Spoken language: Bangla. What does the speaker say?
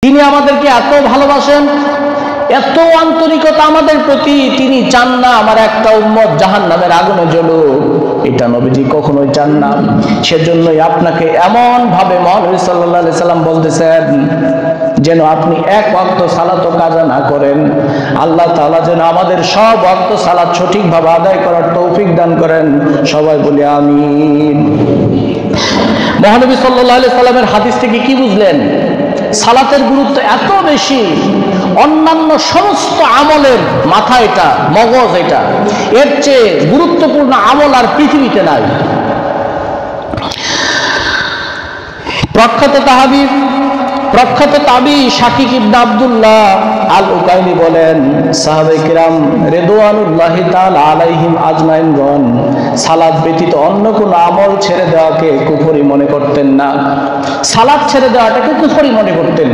তিনি আমাদেরকে এত ভালোবাসেন, এত আন্তরিকতা আমাদের প্রতি, তিনি চান না আমার একটা উম্মত জাহান্নামের আগুনে জ্বলুক। এটা নবীজি কখনোই চান না। সেজন্যই আপনাকে এমন ভাবে মহানবী সাল্লাল্লাহু আলাইহি সাল্লাম বলতেছেন যেন আপনি এক ওয়াক্ত সালাতও কাজা না করেন। আল্লাহ তাআলা যেন আমাদের সব ওয়াক্ত সালাত সঠিকভাবে আদায় করার তৌফিক দান করেন। সবাই বলি আমিন। মহানবী সাল্লাল্লাহু আলাইহি সাল্লামের হাদিস থেকে কি বুঝলেন? সালাতের গুরুত্ব এত বেশি, অন্যান্য সমস্ত আমলের মাথা এটা, মগজ এটা, এর চেয়ে গুরুত্বপূর্ণ আমল আর পৃথিবীতে নাই। প্রখ্যাত তাবী শাকিক ইবনে আব্দুল্লাহ আল উকাইলি বলেন, সাহাবায়ে কিরাম রিদওয়ানুল্লাহি তাআলা আলাইহিম আজমাইনগণ সালাত ব্যতীত অন্য কোনো আমল ছেড়ে দেওয়াকে কুফরি মনে করতেন না। সালাত ছেড়ে দেওয়াটাকে কুফরি মনে করতেন।